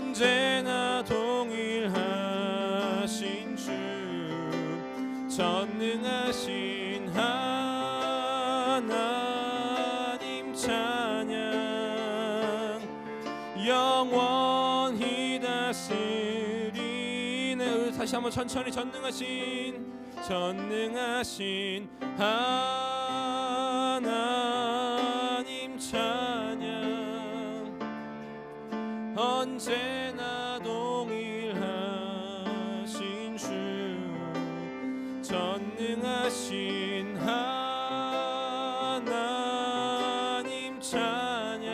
언제나 동일하신 주 전능하신 하나님 찬양 영원히 다스리네. 다시 한번 천천히 전능하신 하나님 찬양 언제나 동일하신 주 전능하신 하나님 찬양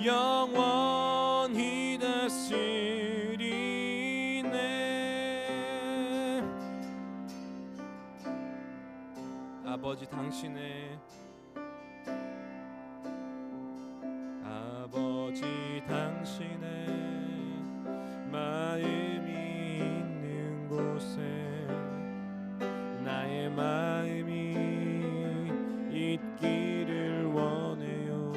영원히 다스리네. 아버지 당신의 마음이 있는 곳에 나의 마음이 있기를 원해요.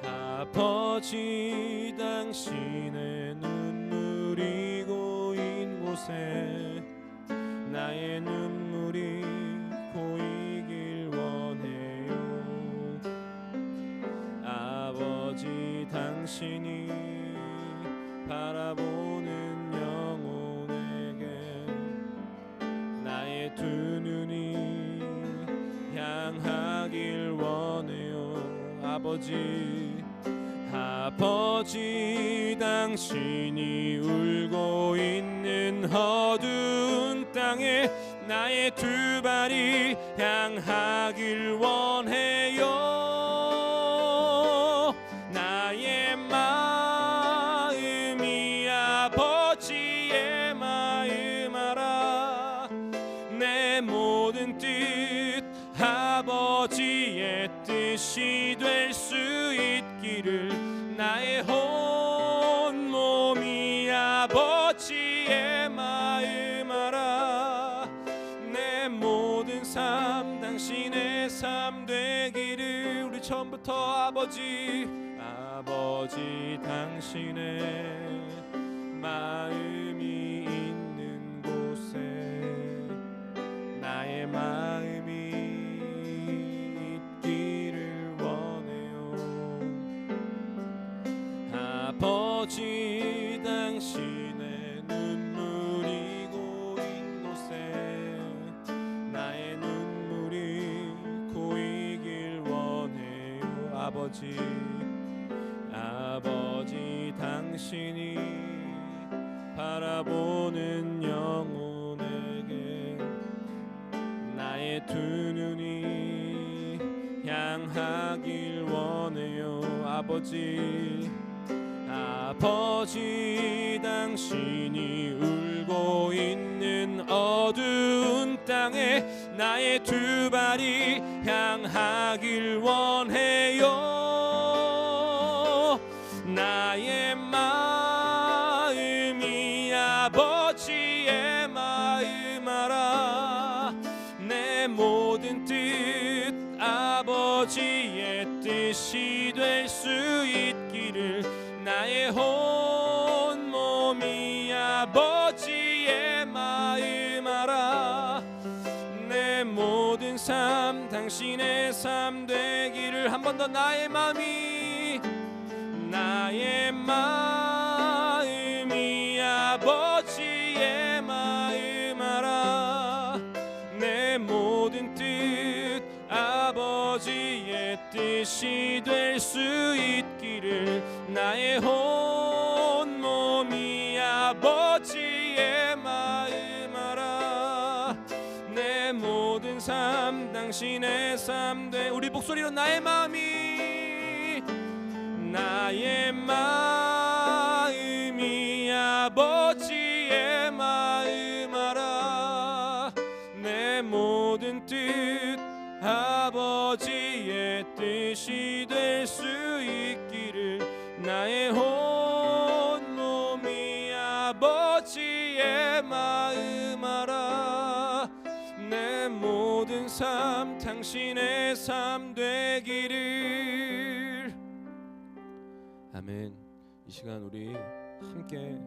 아버지 당신의 눈물이 고인 곳에 나의 눈물이 고이길 원해요. 아버지 당신이 바라보는 영혼에게 나의 두 눈이 향하길 원해요. 아버지 당신이 울고 있는 어두운 땅에 나의 두 발이 향하길 원해요. 나의 마음이 아버지의 마음 알아. 내 모든 뜻 아버지의 뜻이 될 수 있기를 나의 온 몸이 아버지의 마음 알아. 내 모든 삶 당신의 삶 되기를. 우리 처음부터 아버지 당신의 마음이 있는 곳에 나의 마음이 있기를 원해요. 아버지 당신의 눈물이 고인 곳에 나의 눈물이 고이길 원해요. 아버지 당신이 바라보는 영혼에게 나의 두 눈이 향하길 원해요. 아버지 당신이 울고 있는 어두운 땅에 나의 두 발이 향하길 원해요. 나의 마음이 아버지의 마음 알아. 내 모든 뜻 아버지의 뜻이 될 수 있기를 나의 온 몸이 아버지의 마음 알아. 내 모든 삶 당신의 삶 되기를. 한 번 더 나의 마음이 아버지의 마음 알아. 내 모든 뜻 아버지의 뜻이 될 수 있기를 나의 온 몸이 아버지의 마음 알아. 내 모든 삶 당신의 삶 돼. 우리 목소리로 나의 마음이 아버지의 마음 알아. 내 모든 뜻 아버지의 뜻이 될 수 있기를 나의 온 몸이 아버지의 마음 알아. 내 모든 삶 당신의 삶 되기를. 아멘. 이 시간 우리 함께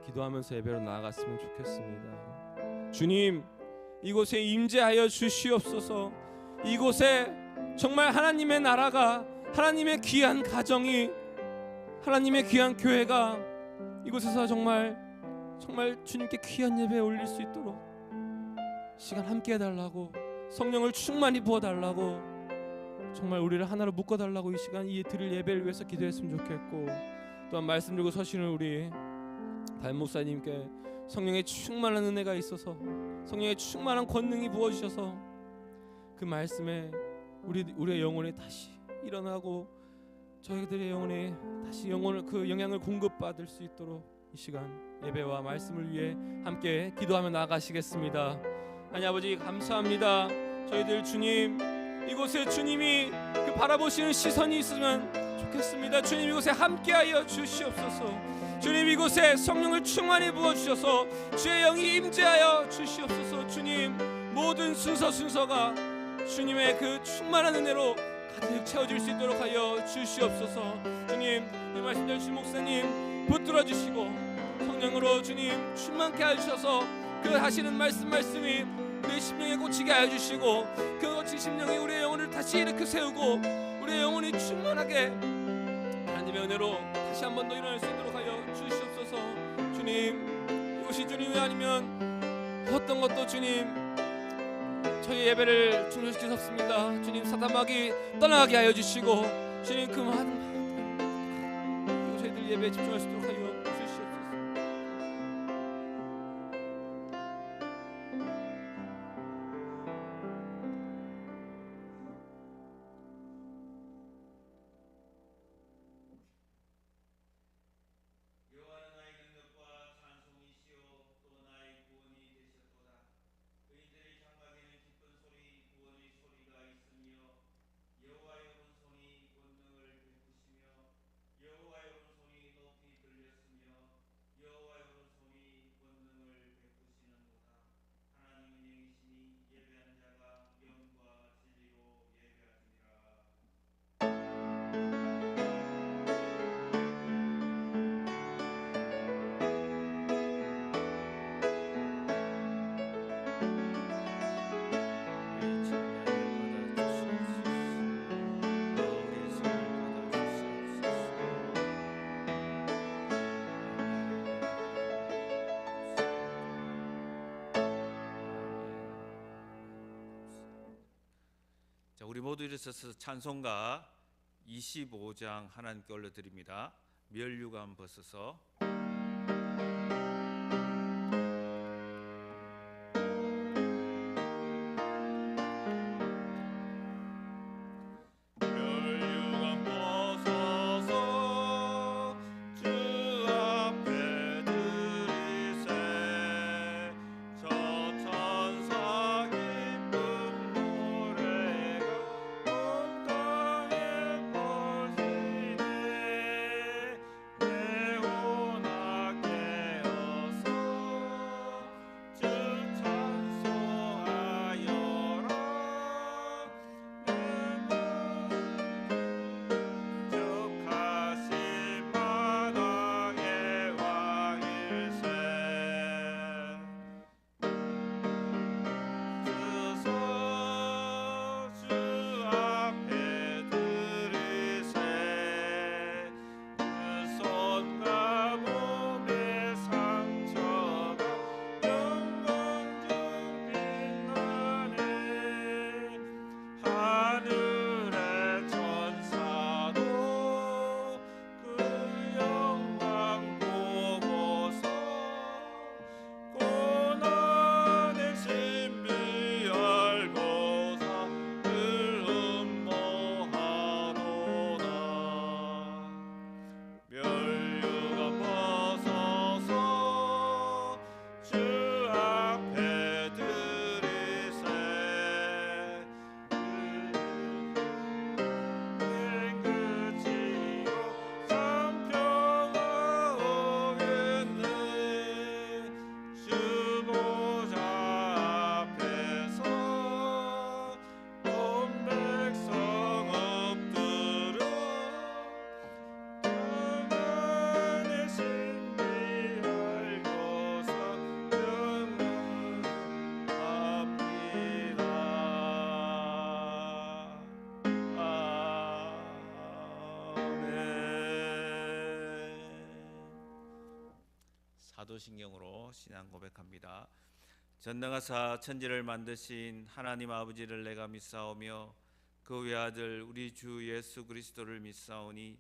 기도하면서 예배로 나아갔으면 좋겠습니다. 주님, 이곳에 임재하여 주시옵소서. 이곳에 정말 하나님의 나라가, 하나님의 귀한 가정이, 하나님의 귀한 교회가 이곳에서 정말 주님께 귀한 예배 올릴 수 있도록 시간 함께 해달라고, 성령을 충만히 부어달라고, 정말 우리를 하나로 묶어달라고 이 시간 이 드릴 예배를 위해서 기도했으면 좋겠고, 또한 말씀 들고 서시는 우리 담임 목사님께 성령의 충만한 은혜가 있어서, 성령의 충만한 권능이 부어주셔서 그 말씀에 우리의 영혼이 다시 일어나고 저희들의 영혼이 다시 그 영향을 공급받을 수 있도록 이 시간 예배와 말씀을 위해 함께 기도하며 나아가시겠습니다. 하나님 아버지, 감사합니다. 저희들 주님, 이곳에 주님이 그 바라보시는 시선이 있으면 좋겠습니다. 주님, 이곳에 함께하여 주시옵소서. 주님, 이곳에 성령을 충만히 부어주셔서 주의 영이 임재하여 주시옵소서. 주님, 모든 순서가 주님의 그 충만한 은혜로 가득 채워질 수 있도록 하여 주시옵소서. 주님, 이 말씀대로 주 목사님 붙들어 주시고 성령으로 주님 충만케 하셔서 그 하시는 말씀이 우리의 심령에 꽂히게 하여 주시고, 그 꽂힌 심령이 우리의 영혼을 다시 일으켜 세우고 우리의 영혼이 충만하게 하나님의 은혜로 다시 한 번 더 일어날 수 있도록 하여 주시옵소서. 주님, 이것이 주님이 아니면 어떤 것도 주님 저희 예배를 중단시킬 수 없습니다. 주님, 사단마귀 떠나게 하여 주시고 주님, 그 많은 저희들 예배에 집중할 수 있도록 하여 주시옵소서. 우리 모두 일어서서 찬송가 25장 하나님께 올려드립니다. 면류관 벗어서 내 사도신경으로 신앙 고백합니다. 전능하사 천지를 만드신 하나님 아버지를 내가 믿사오며 그 외아들 우리 주 예수 그리스도를 믿사오니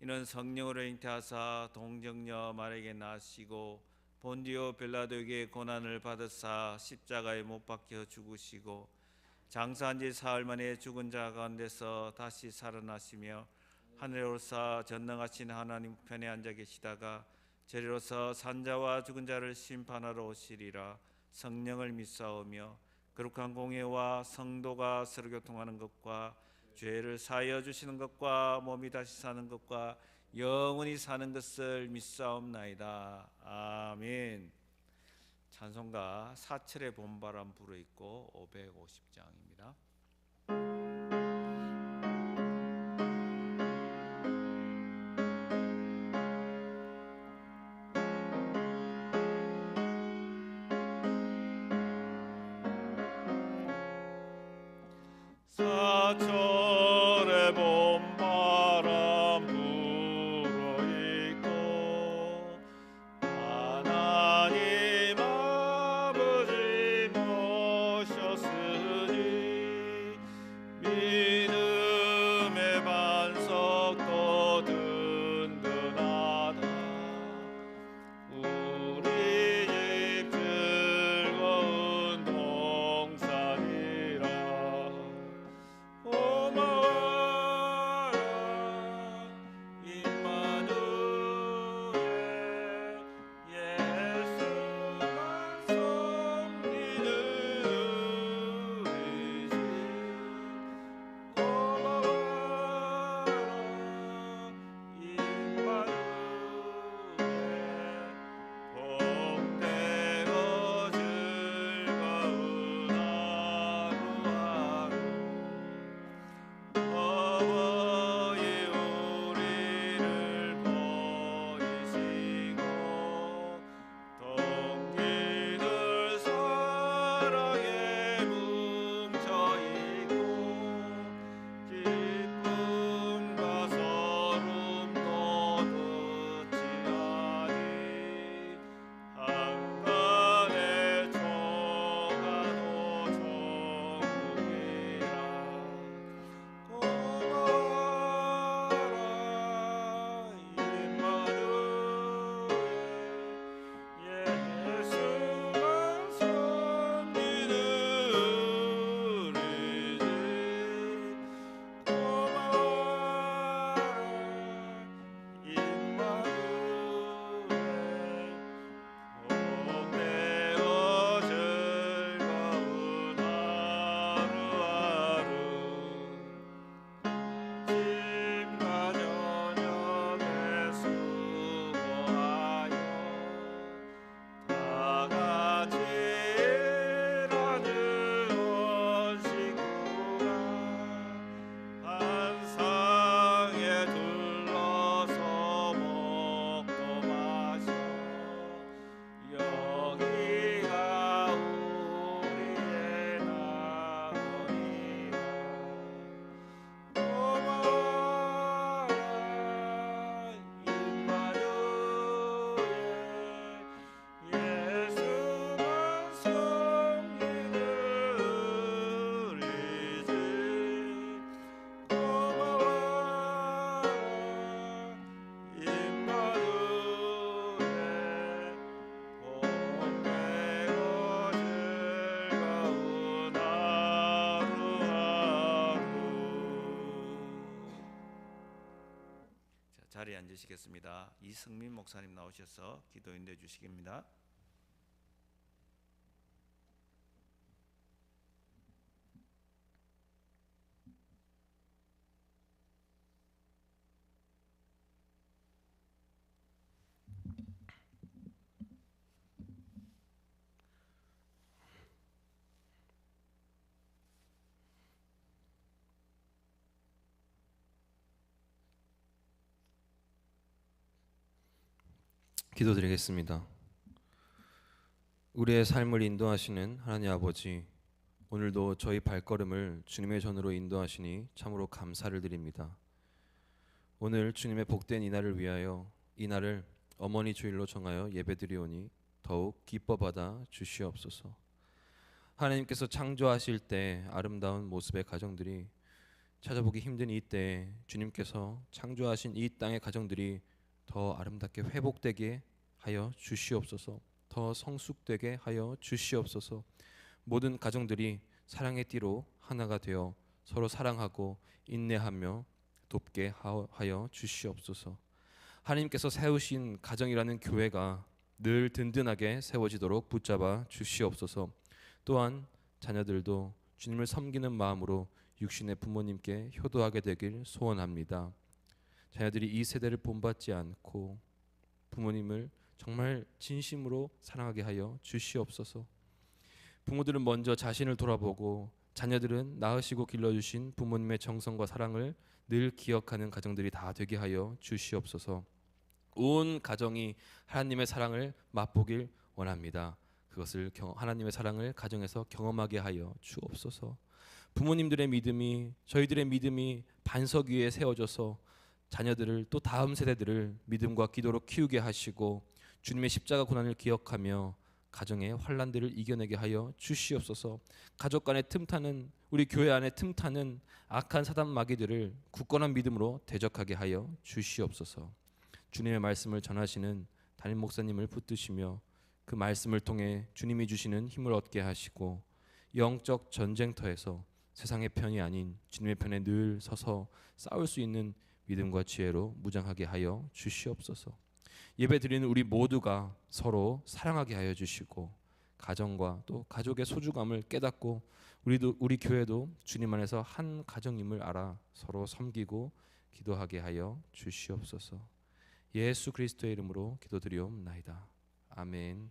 이는 성령으로 잉태하사 동정녀 마리아에게 나시고 본디오 빌라도에게 고난을 받으사 십자가에 못 박혀 죽으시고 장사한 지 사흘 만에 죽은 자 가운데서 다시 살아나시며 하늘에 오르사 전능하신 하나님 편에 앉아 계시다가 저리로서 산자와 죽은 자를 심판하러 오시리라. 성령을 믿사오며 거룩한 공회와 성도가 서로 교통하는 것과 죄를 사하여 주시는 것과 몸이 다시 사는 것과 영원히 사는 것을 믿사옵나이다. 아멘. 찬송가 사철의 봄바람 불어있고 550장입니다. 사철의 봄바람 불어있고 하나님 아버지 모셨으니 믿음의 반석도 든든하다. 우리 집 즐거운 동산이라 고마워라 임마누엘 예수만 섬기는 우리 집 고마워라 임마누엘 복되고 즐거운 하루하루 어버이 우리를 보이시고 동기들 사랑에 뭉쳐있고 기쁨과 서름도 듣지 아니 한간의 초가도 천국이라 고마워라 임마누엘 예수만 섬기는 우리 집 고마워라 임마누엘 복되고 즐거운 하루하루 아침과 저녁에 수고하여 다같이 일하는 온 식구가 한 상에 둘러서 먹고 마셔 여기가 우리의 나무니라 고마워라 임마누엘 예수만 섬기는 우리 집 고마워라 임마누엘 복되고 즐거운 하루하루. 자, 자리에 앉으시겠습니다. 이승민 목사님 나오셔서 기도 인도해 주시겠습니다. 기도드리겠습니다. 우리의 삶을 인도하시는 하나님 아버지, 오늘도 저희 발걸음을 주님의 전으로 인도하시니 참으로 감사를 드립니다. 오늘 주님의 복된 이날을 위하여 이 날을 어머니 주일로 정하여 예배드리오니 더욱 기뻐 받아 주시옵소서. 하나님께서 창조하실 때 아름다운 모습의 가정들이 찾아보기 힘든 이때 주님께서 창조하신 이 땅의 가정들이 더 아름답게 회복되게 하여 주시옵소서. 더 성숙되게 하여 주시옵소서. 모든 가정들이 사랑의 띠로 하나가 되어 서로 사랑하고 인내하며 돕게 하여 주시옵소서. 하나님께서 세우신 가정이라는 교회가 늘 든든하게 세워지도록 붙잡아 주시옵소서. 또한 자녀들도 주님을 섬기는 마음으로 육신의 부모님께 효도하게 되길 소원합니다. 자녀들이 이 세대를 본받지 않고 부모님을 정말 진심으로 사랑하게 하여 주시옵소서. 부모들은 먼저 자신을 돌아보고 자녀들은 낳으시고 길러주신 부모님의 정성과 사랑을 늘 기억하는 가정들이 다 되게 하여 주시옵소서. 온 가정이 하나님의 사랑을 맛보길 원합니다. 그것을 하나님의 사랑을 가정에서 경험하게 하여 주옵소서. 부모님들의 믿음이 저희들의 믿음이 반석 위에 세워져서 자녀들을 또 다음 세대들을 믿음과 기도로 키우게 하시고 주님의 십자가 고난을 기억하며 가정의 환난들을 이겨내게 하여 주시옵소서. 가족 간의 틈타는 우리 교회 안에 틈타는 악한 사단 마귀들을 굳건한 믿음으로 대적하게 하여 주시옵소서. 주님의 말씀을 전하시는 담임 목사님을 붙드시며 그 말씀을 통해 주님이 주시는 힘을 얻게 하시고 영적 전쟁터에서 세상의 편이 아닌 주님의 편에 늘 서서 싸울 수 있는 믿음과 지혜로 무장하게 하여 주시옵소서. 예배드리는 우리 모두가 서로 사랑하게 하여 주시고 가정과 또 가족의 소중함을 깨닫고 우리 교회도 주님 안에서 한 가정임을 알아 서로 섬기고 기도하게 하여 주시옵소서. 예수 그리스도의 이름으로 기도드리옵나이다. 아멘.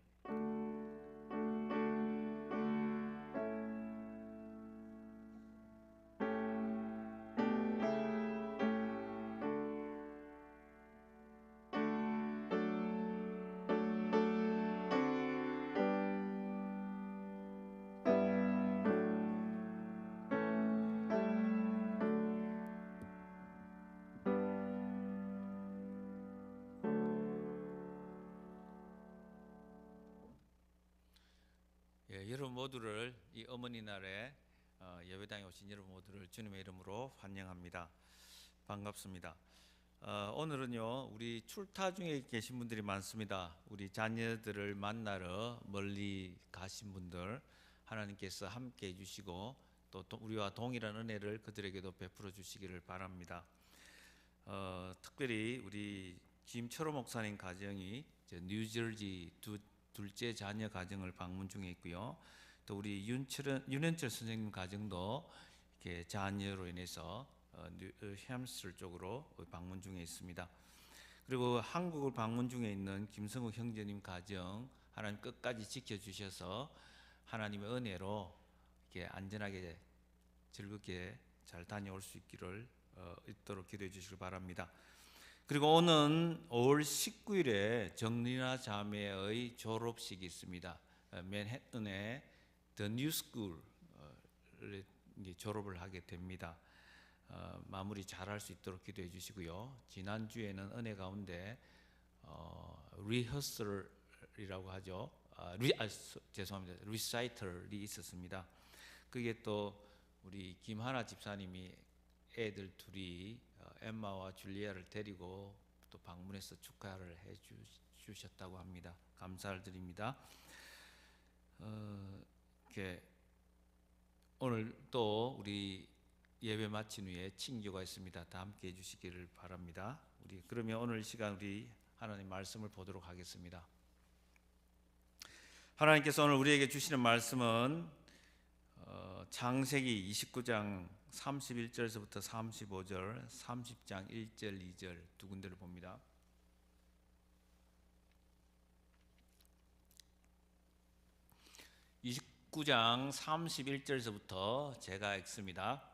여러분 모두를 이 어머니 날에 예배당에 오신 여러분 모두를 주님의 이름으로 환영합니다. 반갑습니다. 오늘은요 우리 출타 중에 계신 분들이 많습니다. 우리 자녀들을 만나러 멀리 가신 분들 하나님께서 함께 해주시고 또 우리와 동일한 은혜를 그들에게도 베풀어 주시기를 바랍니다. 특별히 우리 김철호 목사님 가정이 뉴저지 둘째 자녀 가정을 방문 중에 있고요. 또 우리 윤현철 선생님 가정도 이렇게 자녀로 인해서 햄스터 쪽으로 방문 중에 있습니다. 그리고 한국을 방문 중에 있는 김성욱 형제님 가정 하나님 끝까지 지켜주셔서 하나님의 은혜로 이렇게 안전하게 즐겁게 잘 다녀올 수 있도록 기도해 주시길 바랍니다. 그리고 오는 5월 19일에 정리나 자매의 졸업식이 있습니다. 맨해튼의 The New School에 졸업을 하게 됩니다. 마무리 잘할 수 있도록 기도해 주시고요. 지난주에는 은혜 가운데 리허설이라고 하죠. 죄송합니다. 리사이털이 있었습니다. 그게 또 우리 김하나 집사님이 애들 둘이 엠마와 줄리아를 데리고 또 방문해서 축하를 해 주셨다고 합니다. 감사를 드립니다. 이렇게 오늘 또 우리 예배 마친 후에 친교가 있습니다. 다 함께 해주시기를 바랍니다. 우리 그러면 오늘 시간 우리 하나님 말씀을 보도록 하겠습니다. 하나님께서 오늘 우리에게 주시는 말씀은 창세기 29장 31절에서부터 35절, 30장 1절, 2절 두 군데를 봅니다. (29장) 31절에서부터 제가 읽습니다.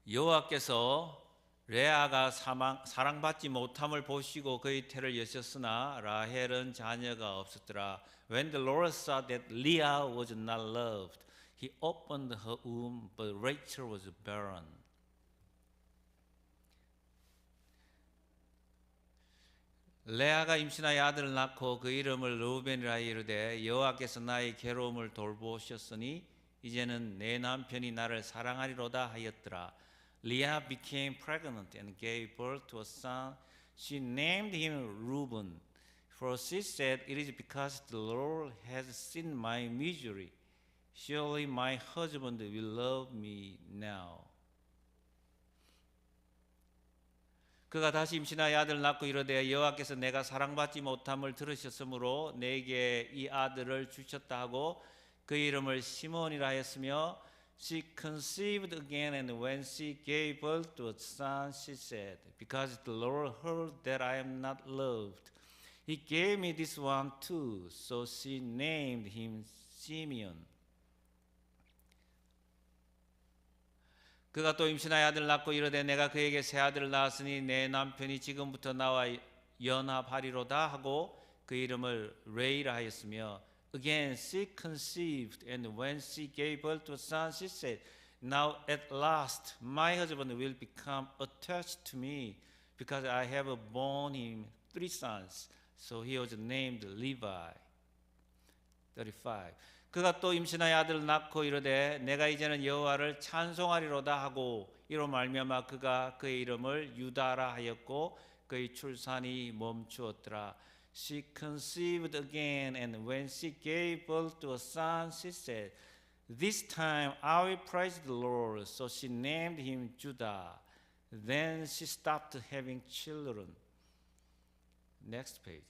여호와께서 레아가 사랑받지 못함을 보시고 그의 태를 여셨으나 라헬은 자녀가 없었더라. When the Lord saw that Leah was not loved, He opened her womb, but Rachel was barren. 레아가 임신하여 아들을 낳고 그 이름을 르우벤이라 이르되 여호와께서 나의 괴로움을 돌보셨으니 이제는 내 남편이 나를 사랑하리로다 하였더라. Leah became pregnant and gave birth to a son. She named him Reuben, for she said, "It is because the Lord has seen my misery. Surely my husband will love me now." 그가 다시 임신하여 아들을 낳고 이르되 여호와께서 내가 사랑받지 못함을 들으셨으므로 내게 이 아들을 주셨다 하고 그 이름을 시몬이라 하였으며 she conceived again and when she gave birth to a son she said, "Because the Lord heard that I am not loved, He gave me this one too." So she named him Simeon. 그가 또 임신하여 아들을 낳고 이르되 내가 그에게 새 아들을 낳았으니 내 남편이 지금부터 나와 연합하리로다 하고 그 이름을 레이라 하였으며 again she conceived and when she gave birth to a son she said, "Now at last my husband will become attached to me because I have borne him 3 sons." So he was named Levi. 35. 그가 또 임신하여 아들을 낳고 이르되 내가 이제는 여호와를 찬송하리로다 하고 이로 말미암아 그가 그의 이름을 유다라 하였고 그의 출산이 멈추었더라. She conceived again and when she gave birth to a son she said, "This time I will praise the Lord." So she named him Judah. Then she stopped having children. Next page.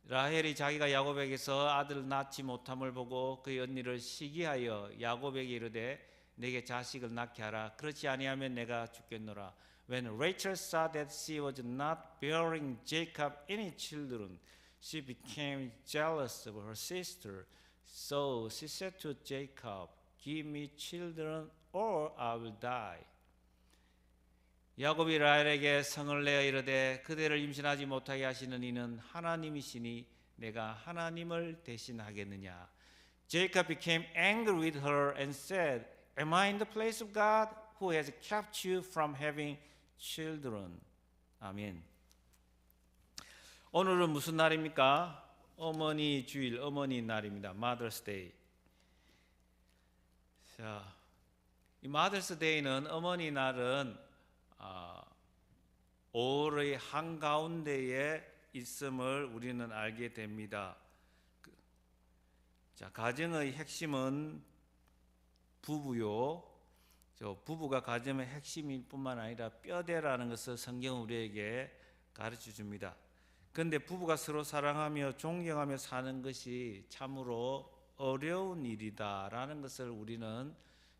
라헬이 자기가 야곱에게서 아들을 낳지 못함을 보고 그의 언니를 시기하여 야곱에게 이르되 내게 자식을 낳게 하라. 그렇지 아니하면 내가 죽겠노라. When Rachel saw that she was not bearing Jacob any children, she became jealous of her sister. So she said to Jacob, "Give me children or I will die." 야곱이 라헬에게 성을 내어 이르되 그대를 임신하지 못하게 하시는 이는 하나님이시니 내가 하나님을 대신하겠느냐. Jacob became angry with her and said, "Am I in the place of God who has kept you from having children?" 아멘. 오늘은 무슨 날입니까? 어머니 주일, 어머니 날입니다. Mother's Day. 자, 이 Mother's Day는 어머니 날은 5월의 한가운데에 있음을 우리는 알게 됩니다. 자, 가정의 핵심은 부부요. 부부가 가정의 핵심일 뿐만 아니라 뼈대라는 것을 성경은 우리에게 가르쳐 줍니다. 그런데 부부가 서로 사랑하며 존경하며 사는 것이 참으로 어려운 일이다라는 것을 우리는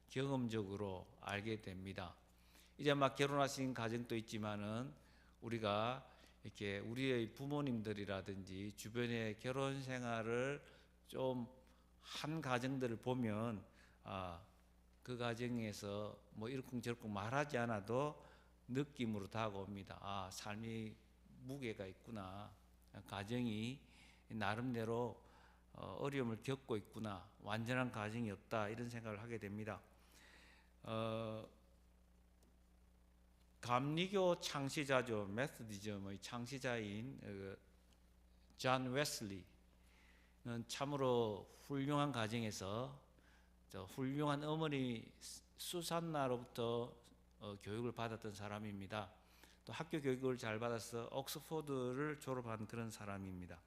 경험적으로 알게 됩니다. 이제 막 결혼하신 가정도 있지만은 우리가 이렇게 우리의 부모님들이라든지 주변의 결혼 생활을 좀 한 가정들을 보면 그 가정에서 뭐 이러쿵저러쿵 말하지 않아도 느낌으로 다가옵니다. 삶이 무게가 있구나. 가정이 나름대로 어려움을 겪고 있구나. 완전한 가정이 없다. 이런 생각을 하게 됩니다. 감리교 창시자죠. 메소디즘의 창시자인 존 웨슬리는 참으로 훌륭한 가정에서 훌륭한 어머니 수산나로부터 교육을 받았던 사람입니다. 또 학교 교육을 잘 받아서 옥스포드를 졸업한 그런 사람입니다.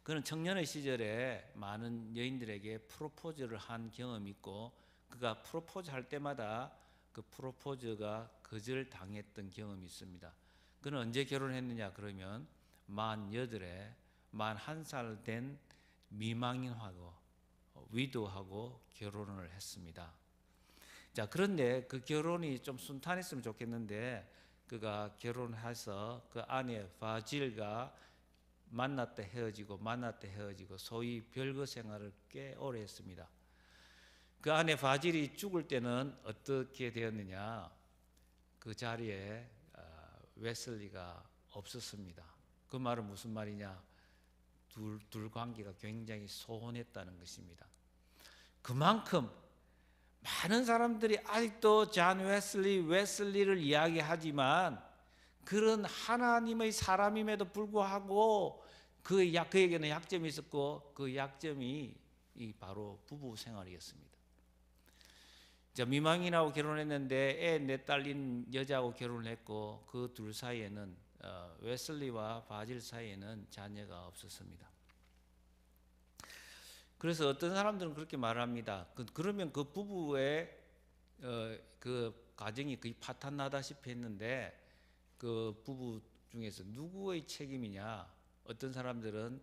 그는 청년의 시절에 많은 여인들에게 프로포즈를 한 경험이 있고 그가 프로포즈 할 때마다 그 프로포즈가 거절당했던 경험이 있습니다. 그는 언제 결혼했느냐 그러면 48에 41살 된 미망인하고 위도하고 결혼을 했습니다. 자, 그런데 그 결혼이 좀 순탄했으면 좋겠는데 그가 결혼해서 그 아내 바질과 만났다 헤어지고 소위 별거 생활을 꽤 오래 했습니다. 그 아내 바질이 죽을 때는 어떻게 되었느냐? 그 자리에 웨슬리가 없었습니다. 그 말은 무슨 말이냐? 둘 관계가 굉장히 소원했다는 것입니다. 그만큼 많은 사람들이 아직도 존 웨슬리를 이야기하지만 그런 하나님의 사람임에도 불구하고 그에게는 약점이 있었고 그 약점이 바로 부부 생활이었습니다. 미망인하고 결혼했는데 애 넷 딸린 여자하고 결혼을 했고 그 둘 사이에는 웨슬리와 바질 사이에는 자녀가 없었습니다. 그래서 어떤 사람들은 그렇게 말합니다. 그러면 그 부부의 그 가정이 거의 파탄나다시피 했는데 그 부부 중에서 누구의 책임이냐? 어떤 사람들은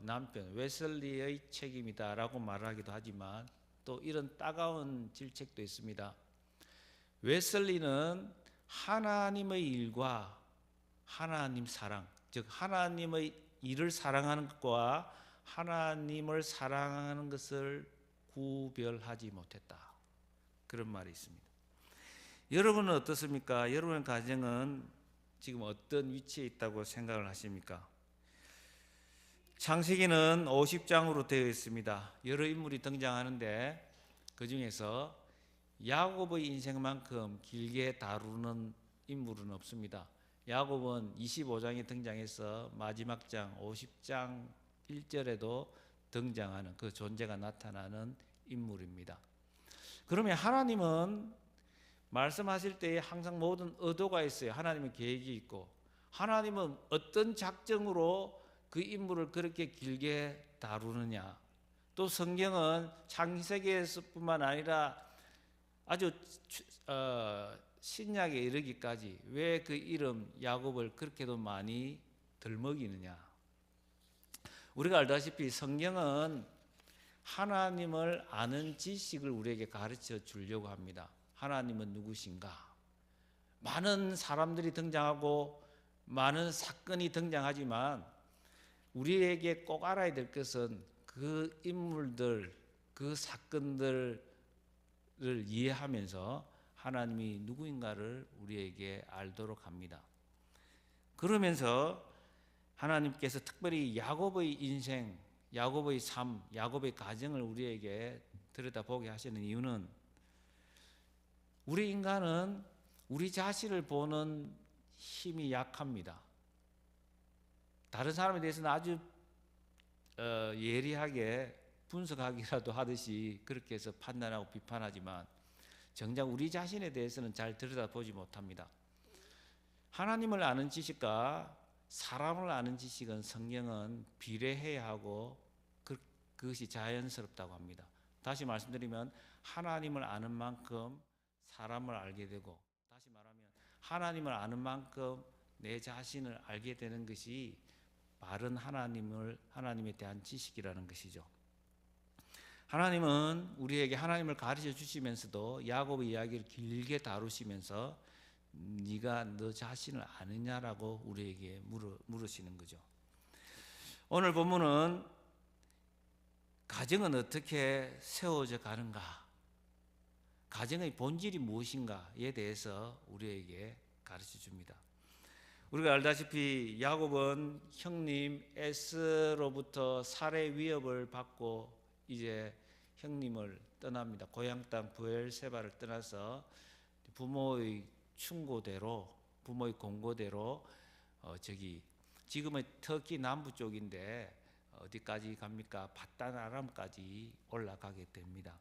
남편 웨슬리의 책임이다라고 말하기도 하지만 또 이런 따가운 질책도 있습니다. 웨슬리는 하나님의 일과 하나님 사랑, 즉 하나님의 일을 사랑하는 것과 하나님을 사랑하는 것을 구별하지 못했다. 그런 말이 있습니다. 여러분은 어떻습니까? 여러분의 가정은 지금 어떤 위치에 있다고 생각을 하십니까? 창세기는 50장으로 되어 있습니다. 여러 인물이 등장하는데 그 중에서 야곱의 인생만큼 길게 다루는 인물은 없습니다. 야곱은 25장에 등장해서 마지막 장 50장 1절에도 등장하는 그 존재가 나타나는 인물입니다. 그러면 하나님은 말씀하실 때에 항상 모든 의도가 있어요. 하나님의 계획이 있고 하나님은 어떤 작정으로 그 인물을 그렇게 길게 다루느냐. 또 성경은 창세기에서뿐만 아니라 아주 신약에 이르기까지 왜 그 이름 야곱을 그렇게도 많이 들먹이느냐. 우리가 알다시피 성경은 하나님을 아는 지식을 우리에게 가르쳐 주려고 합니다. 하나님은 누구신가? 많은 사람들이 등장하고 많은 사건이 등장하지만 우리에게 꼭 알아야 될 것은 그 인물들, 그 사건들을 이해하면서 하나님이 누구인가를 우리에게 알도록 합니다. 그러면서 하나님께서 특별히 야곱의 인생, 야곱의 삶, 야곱의 가정을 우리에게 들여다보게 하시는 이유는 우리 인간은 우리 자신을 보는 힘이 약합니다. 다른 사람에 대해서는 아주 예리하게 분석하기라도 하듯이 그렇게 해서 판단하고 비판하지만 정작 우리 자신에 대해서는 잘 들여다보지 못합니다. 하나님을 아는 지식과 사람을 아는 지식은 성경은 비례해야 하고 그것이 자연스럽다고 합니다. 다시 말씀드리면 하나님을 아는 만큼 사람을 알게 되고 다시 말하면 하나님을 아는 만큼 내 자신을 알게 되는 것이 바른 하나님에 대한 지식이라는 것이죠. 하나님은 우리에게 하나님을 가르쳐 주시면서도 야곱의 이야기를 길게 다루시면서 네가 너 자신을 아느냐라고 우리에게 물으시는 거죠. 오늘 본문은 가정은 어떻게 세워져 가는가, 가정의 본질이 무엇인가에 대해서 우리에게 가르쳐 줍니다. 우리가 알다시피 야곱은 형님 에스로부터 살해 위협을 받고 이제 형님을 떠납니다. 고향 땅 브엘세바를 떠나서 부모의 충고대로, 부모의 공고대로 지금의 터키 남부 쪽인데 어디까지 갑니까? 바단 아람까지 올라가게 됩니다.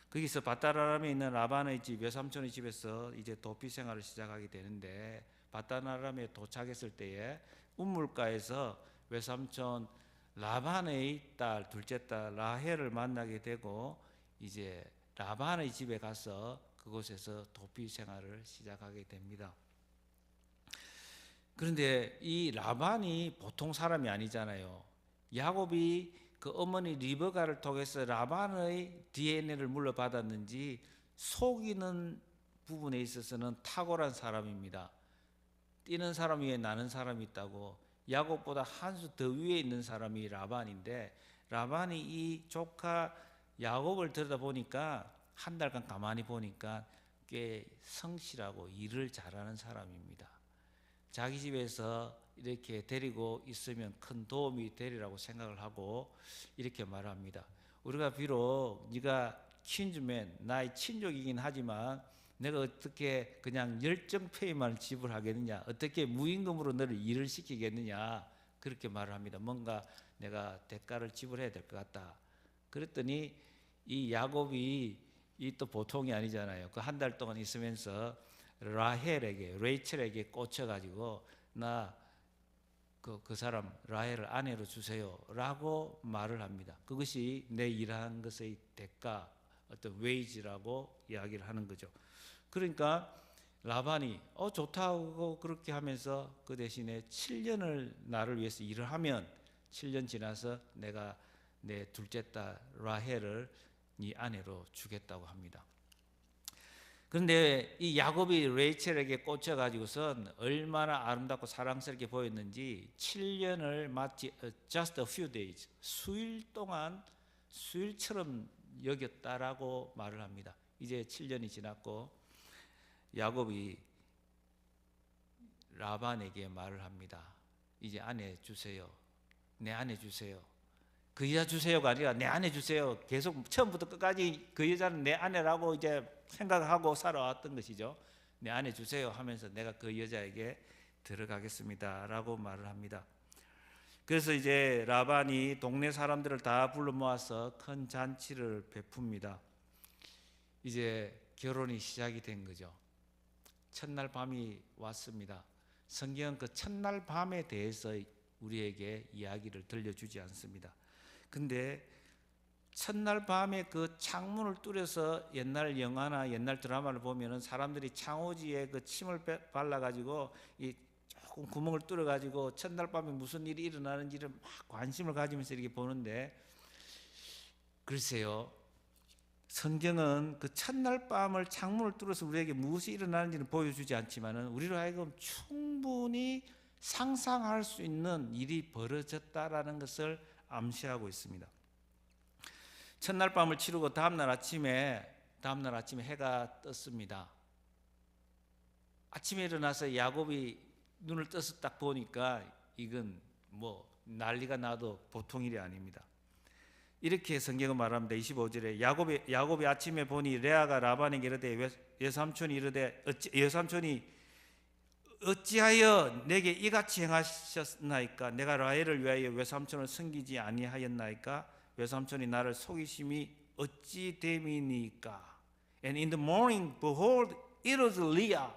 거기서 바단 아람에 있는 라반의 집, 외삼촌의 집에서 이제 도피 생활을 시작하게 되는데 바단 아람에 도착했을 때에 우물가에서 외삼촌 라반의 딸, 둘째 딸 라헬을 만나게 되고 이제 라반의 집에 가서 그곳에서 도피 생활을 시작하게 됩니다. 그런데 이 라반이 보통 사람이 아니잖아요. 야곱이 그 어머니 리브가를 통해서 라반의 DNA를 물려받았는지 속이는 부분에 있어서는 탁월한 사람입니다. 뛰는 사람 위에 나는 사람이 있다고. 야곱보다 한 수 더 위에 있는 사람이 라반인데 라반이 이 조카 야곱을 들여다보니까 한 달간 가만히 보니까 꽤 성실하고 일을 잘하는 사람입니다. 자기 집에서 이렇게 데리고 있으면 큰 도움이 되리라고 생각을 하고 이렇게 말합니다. 우리가 비록 네가 킨즈맨, 나의 친족이긴 하지만 내가 어떻게 그냥 열정페이만 지불하겠느냐, 어떻게 무임금으로 너를 일을 시키겠느냐, 그렇게 말을 합니다. 뭔가 내가 대가를 지불해야 될 것 같다. 그랬더니 이 야곱이 이 또 보통이 아니잖아요. 그 한 달 동안 있으면서 레이첼에게 꽂혀가지고 나 그 사람 라헬을 아내로 주세요라고 말을 합니다. 그것이 내 일한 것의 대가, 어떤 웨이지라고 이야기를 하는 거죠. 그러니까 라반이 좋다고 그렇게 하면서 그 대신에 7년을 나를 위해서 일을 하면 7년 지나서 내가 내 둘째 딸 라헬을 네 아내로 주겠다고 합니다. 그런데 이 야곱이 레이첼에게 꽂혀가지고선 얼마나 아름답고 사랑스럽게 보였는지 7년을 마치 just a few days, 수일 동안 수일처럼 여겼다라고 말을 합니다. 이제 7년이 지났고 야곱이 라반에게 말을 합니다. 이제 아내 주세요. 내 아내 주세요. 그 여자 주세요가 아니라 내 아내 주세요. 계속 처음부터 끝까지 그 여자는 내 아내라고 이제 생각하고 살아왔던 것이죠. 내 아내 주세요 하면서 내가 그 여자에게 들어가겠습니다라고 말을 합니다. 그래서 이제 라반이 동네 사람들을 다 불러 모아서 큰 잔치를 베풉니다. 이제 결혼이 시작이 된 거죠. 첫날 밤이 왔습니다. 성경은 그 첫날 밤에 대해서 우리에게 이야기를 들려주지 않습니다. 근데 첫날 밤에 그 창문을 뚫어서 옛날 영화나 옛날 드라마를 보면은 사람들이 창호지에 그 침을 발라가지고 이 조금 구멍을 뚫어가지고 첫날 밤에 무슨 일이 일어나는지를 막 관심을 가지면서 이렇게 보는데, 글쎄요, 성경은 그 첫날 밤을 창문을 뚫어서 우리에게 무엇이 일어나는지는 보여주지 않지만은 우리로 하여금 충분히 상상할 수 있는 일이 벌어졌다라는 것을 암시하고 있습니다. 첫날 밤을 치르고 다음날 아침에 해가 떴습니다. 아침에 일어나서 야곱이 눈을 떠서 딱 보니까 이건 뭐 난리가 나도 보통 일이 아닙니다. 이렇게 성경은 말합니다. 25절에 야곱이 아침에 보니 레아가 라반에게 이르되 여삼촌이 어찌하여 내게 이같이 행하셨나이까? 내가 라헬을 위하여 외삼촌을 섬기지 아니하였나이까? 외삼촌이 나를 속이심이 어찌 됨이니까? And in the morning, behold, it was Leah.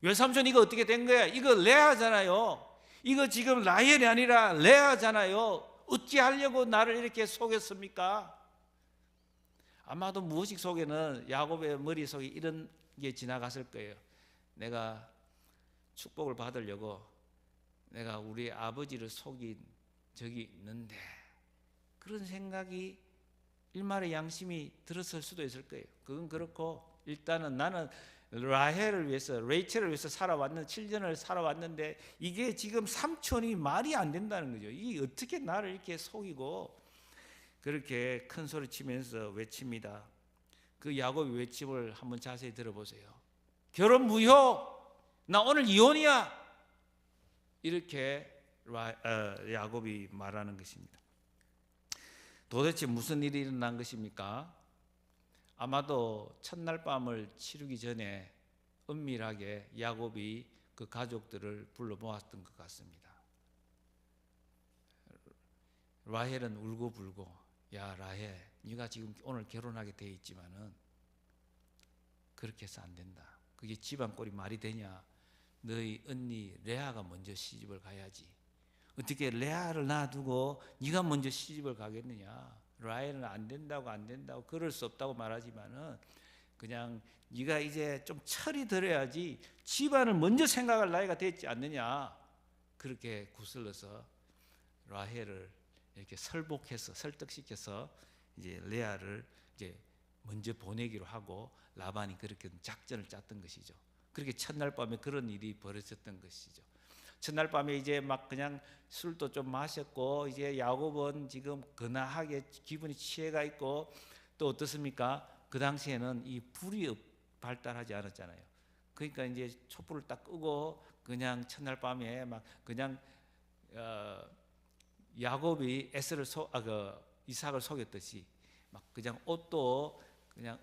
외삼촌 이거 어떻게 된 거야? 이거 레아잖아요. 이거 지금 라헬이 아니라 레아잖아요. 어찌하려고 나를 이렇게 속였습니까? 아마도 무의식 속에는 야곱의 머릿속에 이런 게 지나갔을 거예요. 내가 축복을 받으려고 내가 우리 아버지를 속인 적이 있는데, 그런 생각이 일말의 양심이 들었을 수도 있을 거예요. 그건 그렇고, 일단은 나는 라헬을 위해서, 레이첼을 위해서 7년을 살아왔는데 이게 지금 삼촌이 말이 안 된다는 거죠. 이게 어떻게 나를 이렇게 속이고, 그렇게 큰 소리 치면서 외칩니다. 그 야곱의 외침을 한번 자세히 들어보세요. 결혼 무효, 나 오늘 이혼이야, 이렇게 야곱이 말하는 것입니다. 도대체 무슨 일이 일어난 것입니까? 아마도 첫날 밤을 치르기 전에 은밀하게 야곱이 그 가족들을 불러 모았던 것 같습니다. 라헬은 울고불고, 야 라헬, 네가 지금 오늘 결혼하게 돼 있지만은 그렇게 해서 안 된다. 그게 집안 꼴이 말이 되냐? 너희 언니 레아가 먼저 시집을 가야지. 어떻게 레아를 놔두고 네가 먼저 시집을 가겠느냐? 라헬은 안 된다고 그럴 수 없다고 말하지만은 그냥 네가 이제 좀 철이 들어야지 집안을 먼저 생각할 나이가 됐지 않느냐? 그렇게 구슬러서 라헬을 이렇게 설득시켜서 이제 레아를 이제 먼저 보내기로 하고 라반이 그렇게 작전을 짰던 것이죠. 그렇게 첫날 밤에 그런 일이 벌어졌던 것이죠. 첫날 밤에 이제 막 그냥 술도 좀 마셨고, 이제 야곱은 지금 근하하게 기분이 취해가 있고, 또 어떻습니까? 그 당시에는 이 불이 발달하지 않았잖아요. 그러니까 이제 촛불을 딱 끄고 그냥 첫날 밤에 막 그냥 야곱이 이삭을 속였듯이 막 그냥 옷도 그냥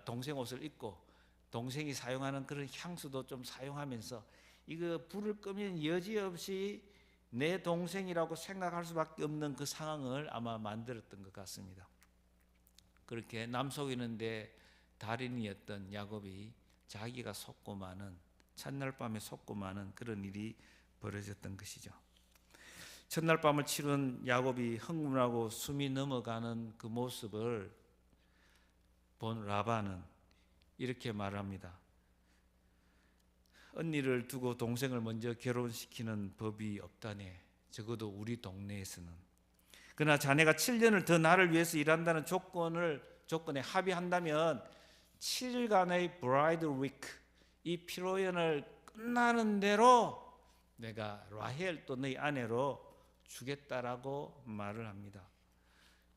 동생 옷을 입고 동생이 사용하는 그런 향수도 좀 사용하면서 이거 불을 끄면 여지없이 내 동생이라고 생각할 수밖에 없는 그 상황을 아마 만들었던 것 같습니다. 그렇게 남 속이는데 달인이었던 야곱이 자기가 속고 마는, 첫날 밤에 속고 마는 그런 일이 벌어졌던 것이죠. 첫날 밤을 치룬 야곱이 흥분하고 숨이 넘어가는 그 모습을 본 라반은 이렇게 말합니다. 언니를 두고 동생을 먼저 결혼시키는 법이 없다네. 적어도 우리 동네에서는. 그러나 자네가 7년을 더 나를 위해서 일한다는 조건에 합의한다면 7일간의 브라이드 위크, 이 피로연을 끝나는 대로 내가 라헬 또 너희 아내로 주겠다라고 말을 합니다.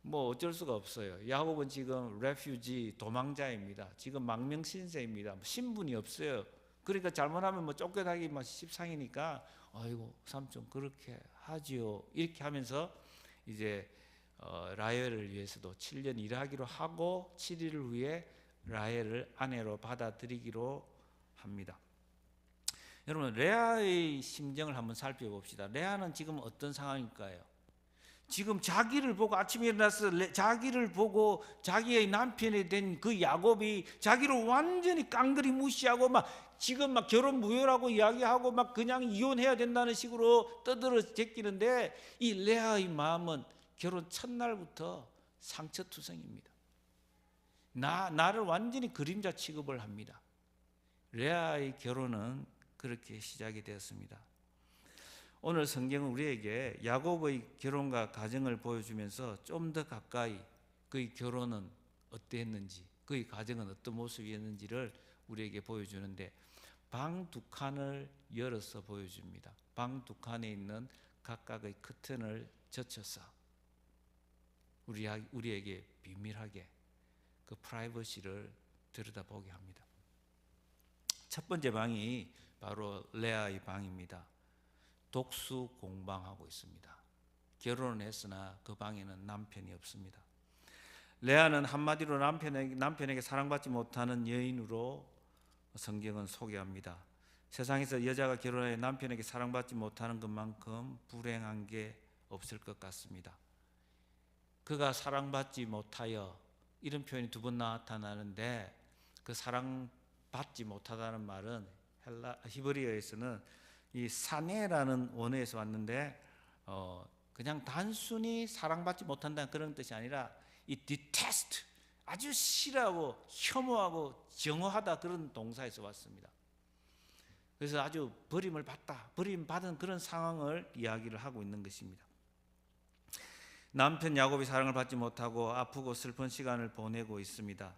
뭐 어쩔 수가 없어요. 야곱은 지금 레퓨지, 도망자입니다. 지금 망명신세입니다. 신분이 없어요. 그러니까 잘못하면 뭐 쫓겨나기 막 십상이니까 아이고 삼촌 그렇게 하지요. 이렇게 하면서 이제 라헬을 위해서도 7년 일하기로 하고 7일 후에 라헬을 아내로 받아들이기로 합니다. 여러분, 레아의 심정을 한번 살펴봅시다. 레아는 지금 어떤 상황일까요? 지금 자기를 보고 아침에 일어나서 자기를 보고 자기의 남편이 된 그 야곱이 자기를 완전히 깡그리 무시하고 지금 결혼 무효라고 이야기하고 그냥 이혼해야 된다는 식으로 떠들어 제끼는데, 이 레아의 마음은 결혼 첫날부터 상처투성입니다. 나를 완전히 그림자 취급을 합니다. 레아의 결혼은 그렇게 시작이 되었습니다. 오늘 성경은 우리에게 야곱의 결혼과 가정을 보여주면서 좀 더 가까이 그의 결혼은 어땠는지, 그의 가정은 어떤 모습이었는지를 우리에게 보여주는데, 방 두 칸을 열어서 보여줍니다. 방 두 칸에 있는 각각의 커튼을 젖혀서 우리에게 비밀하게 그 프라이버시를 들여다보게 합니다. 첫 번째 방이 바로 레아의 방입니다. 독수 공방하고 있습니다. 결혼을 했으나 그 방에는 남편이 없습니다. 레아는 한마디로 남편에게 사랑받지 못하는 여인으로 성경은 소개합니다. 세상에서 여자가 결혼해 남편에게 사랑받지 못하는 것만큼 불행한 게 없을 것 같습니다. 그가 사랑받지 못하여, 이런 표현이 두 번 나타나는데, 그 사랑받지 못하다는 말은 히브리어에서는 이 사네라는 원어에서 왔는데 그냥 단순히 사랑받지 못한다는 그런 뜻이 아니라 이 detest, 아주 싫어하고 혐오하고 정오하다, 그런 동사에서 왔습니다. 그래서 아주 버림받은 그런 상황을 이야기를 하고 있는 것입니다. 남편 야곱이 사랑을 받지 못하고 아프고 슬픈 시간을 보내고 있습니다.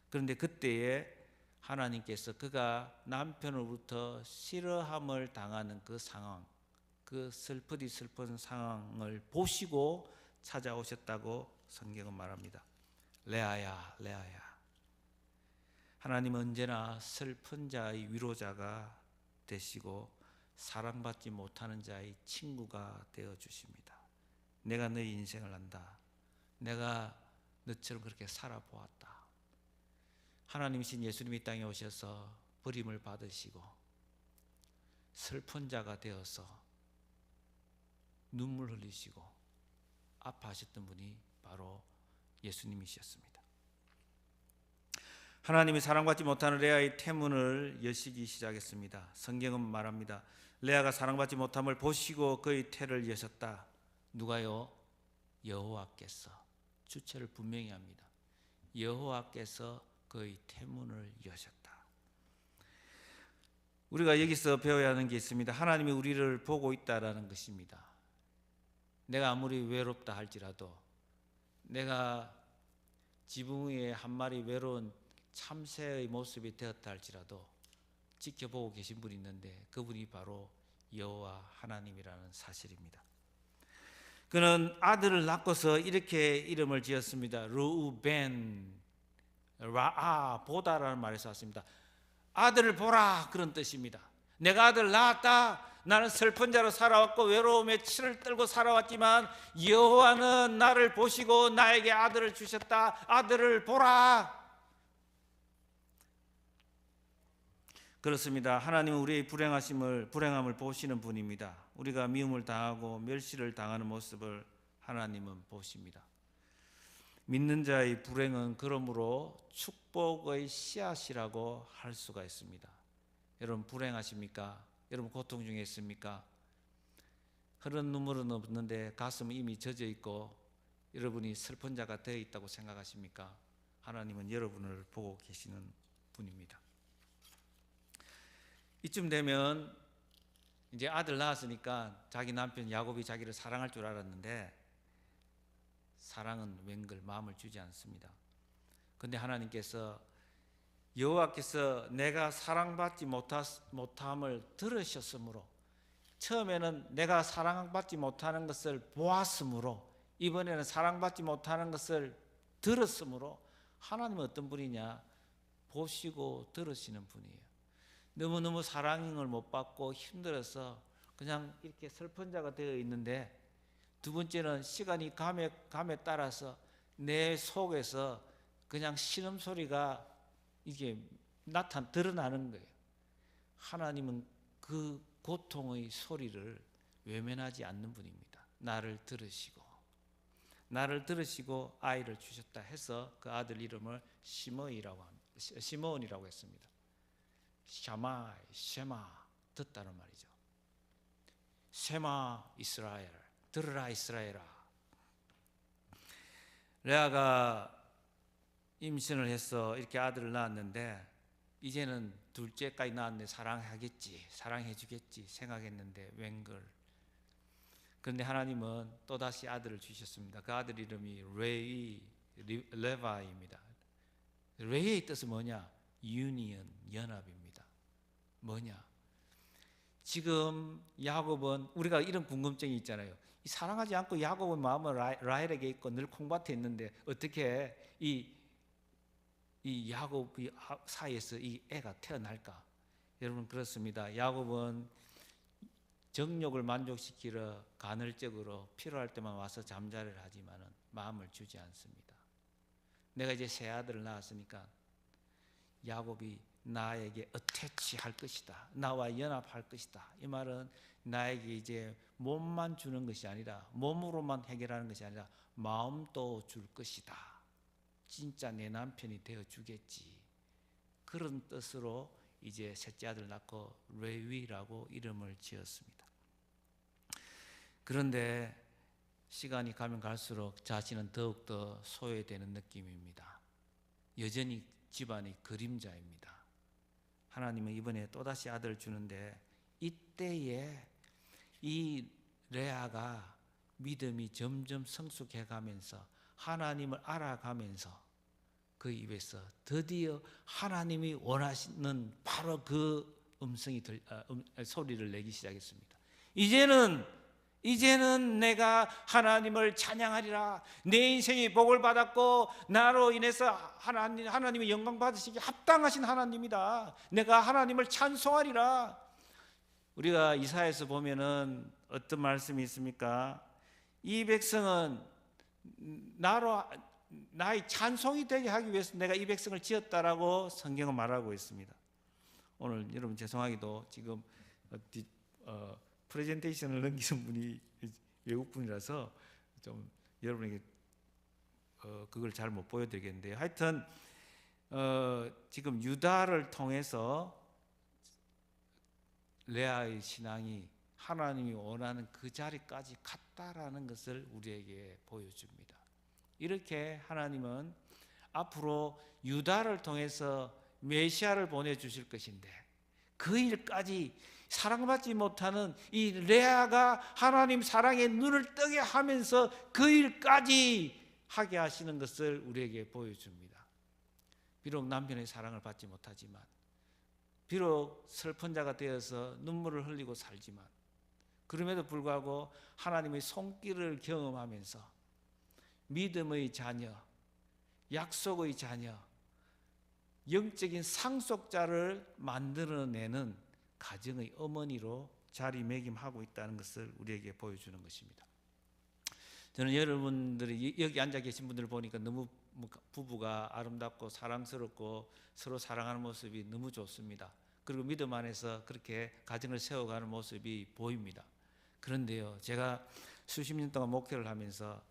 그런데 그때에 하나님께서 그가 남편으로부터 싫어함을 당하는 그 상황, 그 슬프디 슬픈 상황을 보시고 찾아오셨다고 성경은 말합니다. 레아야, 레아야. 하나님은 언제나 슬픈 자의 위로자가 되시고 사랑받지 못하는 자의 친구가 되어 주십니다. 내가 너의 인생을 안다. 내가 너처럼 그렇게 살아보았다. 하나님이신 예수님이 이 땅에 오셔서 버림을 받으시고 슬픈 자가 되어서 눈물 흘리시고 아파하셨던 분이 바로 예수님이셨습니다. 하나님이 사랑받지 못하는 레아의 태문을 여시기 시작했습니다. 성경은 말합니다. 레아가 사랑받지 못함을 보시고 그의 태를 여셨다. 누가요? 여호와께서. 주체를 분명히 합니다. 여호와께서 그의 태문을 여셨다. 우리가 여기서 배워야 하는 게 있습니다. 하나님이 우리를 보고 있다라는 것입니다. 내가 아무리 외롭다 할지라도, 내가 지붕 위에 한 마리 외로운 참새의 모습이 되었다 할지라도 지켜보고 계신 분이 있는데, 그분이 바로 여호와 하나님이라는 사실입니다. 그는 아들을 낳고서 이렇게 이름을 지었습니다. 르우벤, 라아, 보다라는 말에서 왔습니다. 아들을 보라, 그런 뜻입니다. 내가 아들을 낳았다. 나는 슬픈 자로 살아왔고 외로움에 치를 떨고 살아왔지만 여호와는 나를 보시고 나에게 아들을 주셨다. 아들을 보라. 그렇습니다. 하나님은 우리의 불행함을 보시는 분입니다. 우리가 미움을 당하고 멸시를 당하는 모습을 하나님은 보십니다. 믿는 자의 불행은 그러므로 축복의 씨앗이라고 할 수가 있습니다. 여러분 불행하십니까? 여러분 고통 중에 있습니까? 흐르는 눈물은 없는데 가슴은 이미 젖어 있고 여러분이 슬픈 자가 되어 있다고 생각하십니까? 하나님은 여러분을 보고 계시는 분입니다. 이쯤 되면 이제 아들 낳았으니까 자기 남편 야곱이 자기를 사랑할 줄 알았는데 사랑은 웬걸 마음을 주지 않습니다. 그런데 하나님께서 여호와께서 내가 사랑받지 못함을 들으셨으므로 처음에는 내가 사랑받지 못하는 것을 보았으므로 이번에는 사랑받지 못하는 것을 들었으므로 하나님은 어떤 분이냐? 보시고 들으시는 분이에요. 너무너무 사랑을 못 받고 힘들어서 그냥 이렇게 슬픈 자가 되어 있는데 두 번째는 시간이 감에 따라서 내 속에서 그냥 신음소리가 이게 드러나는 거예요. 하나님은 그 고통의 소리를 외면하지 않는 분입니다. 나를 들으시고 아이를 주셨다 해서 그 아들 이름을 시므온이라고 했습니다. 쉐마 듣다는 말이죠. 쉐마 이스라엘, 들으라 이스라엘아. 레아가 임신을 해서 이렇게 아들을 낳았는데 이제는 둘째까지 낳았는데 사랑해 주겠지 생각했는데 웬걸. 그런데 하나님은 또다시 아들을 주셨습니다. 그 아들 이름이 레바입니다. 레의 뜻은 뭐냐? 유니언, 연합입니다. 뭐냐? 지금 야곱은 우리가 이런 궁금증이 있잖아요. 사랑하지 않고 야곱의 마음은 라헬에게 있고 늘 콩밭에 있는데 어떻게 이 야곱 사이에서 이 애가 태어날까? 여러분 그렇습니다. 야곱은 정욕을 만족시키러 간헐적으로 필요할 때만 와서 잠자리를 하지만은 마음을 주지 않습니다. 내가 이제 새 아들을 낳았으니까 야곱이 나에게 어태치할 것이다. 나와 연합할 것이다. 이 말은 나에게 이제 몸만 주는 것이 아니라 몸으로만 해결하는 것이 아니라 마음도 줄 것이다. 진짜 내 남편이 되어 주겠지. 그런 뜻으로 이제 셋째 아들 낳고 레위라고 이름을 지었습니다. 그런데 시간이 가면 갈수록 자신은 더욱더 소외되는 느낌입니다. 여전히 집안의 그림자입니다. 하나님은 이번에 또다시 아들을 주는데 이때에 이 레아가 믿음이 점점 성숙해가면서 하나님을 알아가면서 그 입에서 드디어 하나님이 원하시는 바로 그 소리를 내기 시작했습니다. 이제는 내가 하나님을 찬양하리라. 내 인생이 복을 받았고 나로 인해서 하나님의 영광 받으시기 합당하신 하나님이다. 내가 하나님을 찬송하리라. 우리가 이사야에서 보면은 어떤 말씀이 있습니까? 이 백성은 나의 찬송이 되게 하기 위해서 내가 이 백성을 지었다라고 성경은 말하고 있습니다. 오늘 여러분 죄송하게도 지금 프레젠테이션을 넘기는 분이 외국분이라서 좀 여러분에게 그걸 잘 못 보여드리겠는데요. 하여튼 지금 유다를 통해서 레아의 신앙이 하나님이 원하는 그 자리까지 갔다라는 것을 우리에게 보여줍니다. 이렇게 하나님은 앞으로 유다를 통해서 메시아를 보내주실 것인데 그 일까지 사랑받지 못하는 이 레아가 하나님 사랑에 눈을 뜨게 하면서 그 일까지 하게 하시는 것을 우리에게 보여줍니다. 비록 남편의 사랑을 받지 못하지만, 비록 슬픈 자가 되어서 눈물을 흘리고 살지만, 그럼에도 불구하고 하나님의 손길을 경험하면서 믿음의 자녀, 약속의 자녀, 영적인 상속자를 만들어내는 가정의 어머니로 자리매김하고 있다는 것을 우리에게 보여주는 것입니다. 저는 여러분들이 여기 앉아 계신 분들을 보니까 너무 부부가 아름답고 사랑스럽고 서로 사랑하는 모습이 너무 좋습니다. 그리고 믿음 안에서 그렇게 가정을 세워가는 모습이 보입니다. 그런데요, 제가 수십 년 동안 목회를 하면서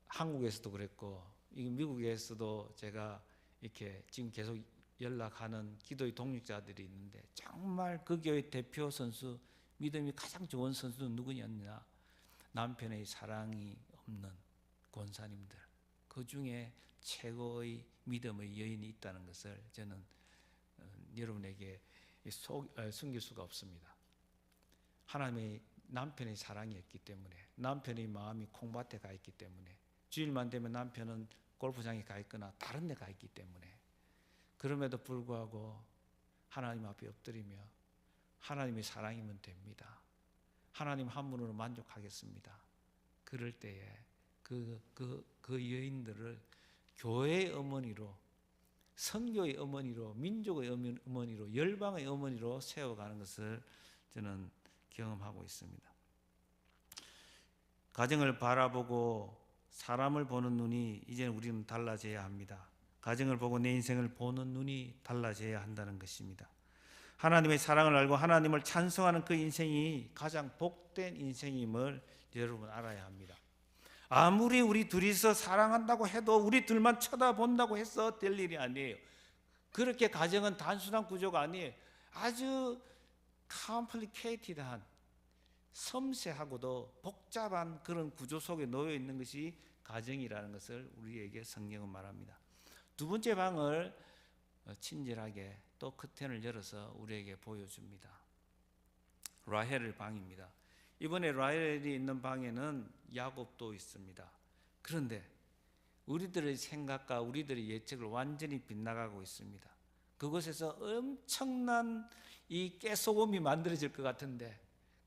한국에서도 그랬고 미국에서도 제가 이렇게 지금 계속 연락하는 기도의 동역자들이 있는데, 정말 그 교회 대표 선수, 믿음이 가장 좋은 선수는 누구냐면 남편의 사랑이 없는 권사님들, 그 중에 최고의 믿음의 여인이 있다는 것을 저는 여러분에게 숨길 수가 없습니다. 하나님의 남편의 사랑이 있기 때문에, 남편의 마음이 콩밭에 가 있기 때문에, 주일만 되면 남편은 골프장에 가 있거나 다른 데 가 있기 때문에, 그럼에도 불구하고 하나님 앞에 엎드리며 하나님의 사랑이면 됩니다. 하나님 한 분으로 만족하겠습니다. 그럴 때에 그 여인들을 교회의 어머니로, 선교의 어머니로, 민족의 어머니로, 열방의 어머니로 세워가는 것을 저는 경험하고 있습니다. 가정을 바라보고 사람을 보는 눈이 이제는 우리는 달라져야 합니다. 가정을 보고 내 인생을 보는 눈이 달라져야 한다는 것입니다. 하나님의 사랑을 알고 하나님을 찬송하는 그 인생이 가장 복된 인생임을 여러분 알아야 합니다. 아무리 우리 둘이서 사랑한다고 해도 우리 둘만 쳐다본다고 해서 될 일이 아니에요. 그렇게 가정은 단순한 구조가 아니에요. 아주 컴플리케이티드한, 섬세하고도 복잡한 그런 구조 속에 놓여 있는 것이 가정이라는 것을 우리에게 성경은 말합니다. 두 번째 방을 친절하게 또 커튼을 열어서 우리에게 보여줍니다. 라헬의 방입니다. 이번에 라헬이 있는 방에는 야곱도 있습니다. 그런데 우리들의 생각과 우리들의 예측을 완전히 빗나가고 있습니다. 그곳에서 엄청난 이 깨소금이 만들어질 것 같은데,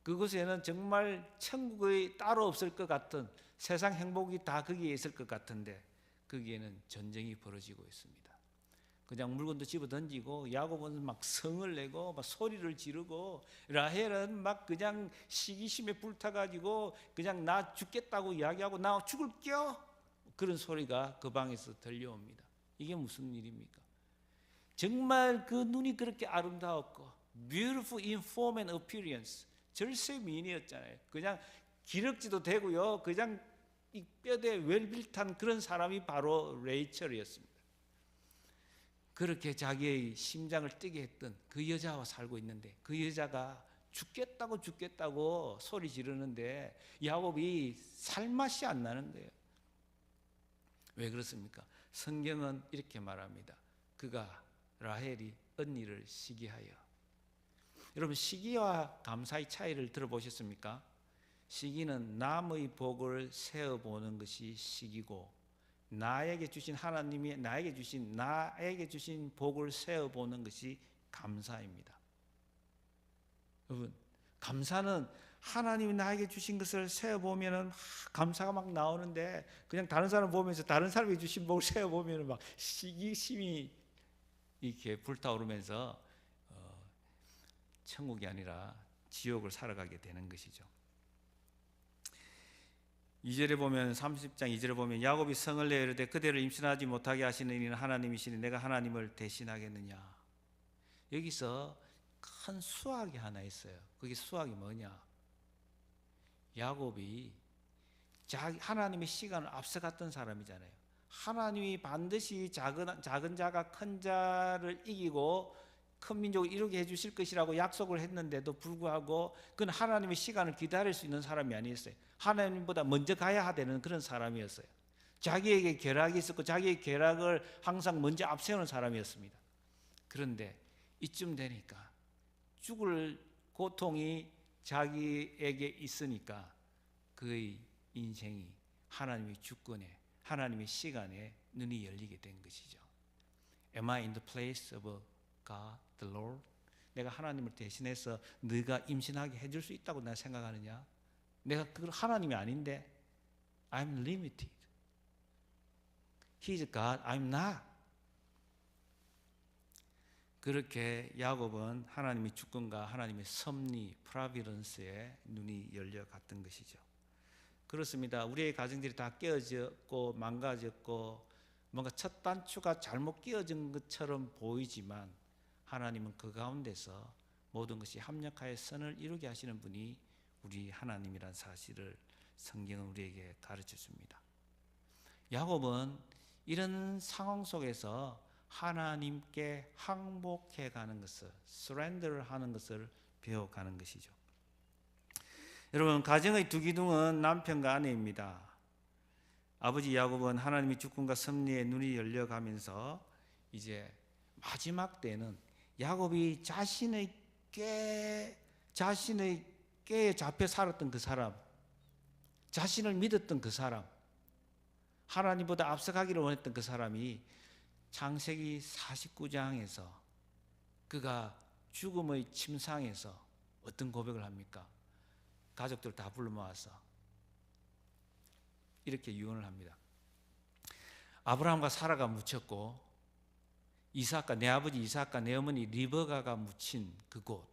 그곳에는 정말 천국이 따로 없을 것 같은, 세상 행복이 다 거기에 있을 것 같은데 거기에는 전쟁이 벌어지고 있습니다. 그냥 물건도 집어 던지고, 야곱은 막 성을 내고 막 소리를 지르고, 라헬은 막 그냥 시기심에 불타가지고 그냥 나 죽겠다고 이야기하고 나 죽을게요, 그런 소리가 그 방에서 들려옵니다. 이게 무슨 일입니까? 정말 그 눈이 그렇게 아름다웠고 beautiful in form and appearance, 절세 미인이었잖아요. 그냥 기럭지도 되고요, 그냥 이 뼈대 웰빌탄 그런 사람이 바로 레이첼이었습니다. 그렇게 자기의 심장을 뛰게 했던 그 여자와 살고 있는데, 그 여자가 죽겠다고 소리 지르는데 야곱이 살맛이 안 나는 거예요. 왜 그렇습니까? 성경은 이렇게 말합니다. 그가, 라헬이 언니를 시기하여. 여러분, 시기와 감사의 차이를 들어보셨습니까? 시기는 남의 복을 세어보는 것이 시기고, 나에게 주신 하나님이 나에게 주신 복을 세어보는 것이 감사입니다. 여러분, 감사는 하나님이 나에게 주신 것을 세어보면 감사가 막 나오는데, 그냥 다른 사람 보면서 다른 사람이 주신 복을 세어보면 막 시기심이 이렇게 불타오르면서 천국이 아니라 지옥을 살아가게 되는 것이죠. 2절에 보면, 30장 2절에 보면, 야곱이 성을 내어 이르되 그대를 임신하지 못하게 하시는 이는 하나님이시니 내가 하나님을 대신하겠느냐. 여기서 큰 수학이 하나 있어요. 그게 수학이 뭐냐? 야곱이 하나님의 시간을 앞서갔던 사람이잖아요. 하나님이 반드시 작은 자가 큰 자를 이기고 큰 민족을 이루게 해주실 것이라고 약속을 했는데도 불구하고 그는 하나님의 시간을 기다릴 수 있는 사람이 아니었어요. 하나님보다 먼저 가야 되는 그런 사람이었어요. 자기에게 계략이 있었고 자기의 계략을 항상 먼저 앞세우는 사람이었습니다. 그런데 이쯤 되니까 죽을 고통이 자기에게 있으니까 그의 인생이 하나님의 주권에, 하나님의 시간에 눈이 열리게 된 것이죠. Am I in the place of God, the Lord? 내가 하나님을 대신해서 네가 임신하게 해줄 수 있다고 내가 생각하느냐? 내가 그걸 하나님이 아닌데 I'm limited. He's God, I'm not. 그렇게 야곱은 하나님의 주권과 하나님의 섭리, 프로비던스에 눈이 열려갔던 것이죠. 그렇습니다. 우리의 가정들이 다 깨어졌고 망가졌고 뭔가 첫 단추가 잘못 끼어진 것처럼 보이지만 하나님은 그 가운데서 모든 것이 합력하여 선을 이루게 하시는 분이 우리 하나님이란 사실을 성경은 우리에게 가르쳐 줍니다. 야곱은 이런 상황 속에서 하나님께 항복해 가는 것을, surrender 하는 것을 배워가는 것이죠. 여러분, 가정의 두 기둥은 남편과 아내입니다. 아버지 야곱은 하나님의 주권과 섭리에 눈이 열려가면서 이제 마지막 때는 야곱이 자신의 꾀에 잡혀 살았던 그 사람, 자신을 믿었던 그 사람, 하나님보다 앞서가기를 원했던 그 사람이 창세기 49장에서 그가 죽음의 침상에서 어떤 고백을 합니까? 가족들 다 불러 모아서 이렇게 유언을 합니다. 아브라함과 사라가 묻혔고 이삭과 내 아버지 이삭과 내 어머니 리버가가 묻힌 그곳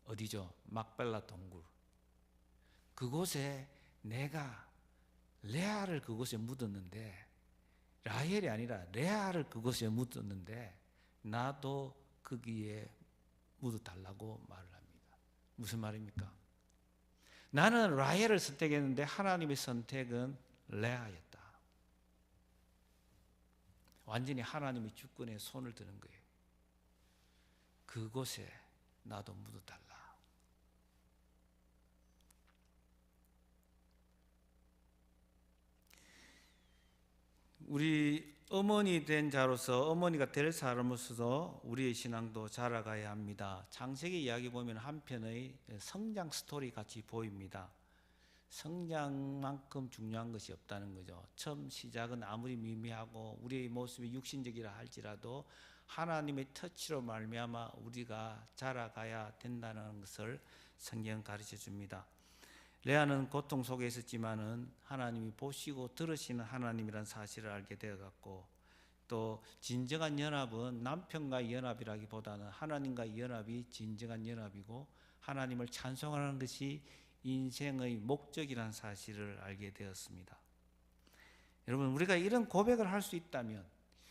어디죠? 막벨라 동굴. 그곳에 내가 레아를 그곳에 묻었는데, 라헬이 아니라 레아를 그곳에 묻었는데 나도 거기에 묻어달라고 말을 합니다. 무슨 말입니까? 나는 라헬을 선택했는데 하나님의 선택은 레아였다. 완전히 하나님의 주권에 손을 드는 거예요. 그곳에 나도 묻어달라. 우리 어머니 된 자로서 어머니가 될 사람으로서 우리의 신앙도 자라가야 합니다. 창세기 이야기 보면 한편의 성장 스토리 같이 보입니다. 성장만큼 중요한 것이 없다는 거죠. 처음 시작은 아무리 미미하고 우리의 모습이 육신적이라 할지라도 하나님의 터치로 말미암아 우리가 자라가야 된다는 것을 성경은 가르쳐 줍니다. 레아는 고통 속에 있었지만은 하나님이 보시고 들으시는 하나님이란 사실을 알게 되어갔고, 또 진정한 연합은 남편과의 연합이라기보다는 하나님과의 연합이 진정한 연합이고 하나님을 찬송하는 것이 인생의 목적이라는 사실을 알게 되었습니다. 여러분, 우리가 이런 고백을 할 수 있다면,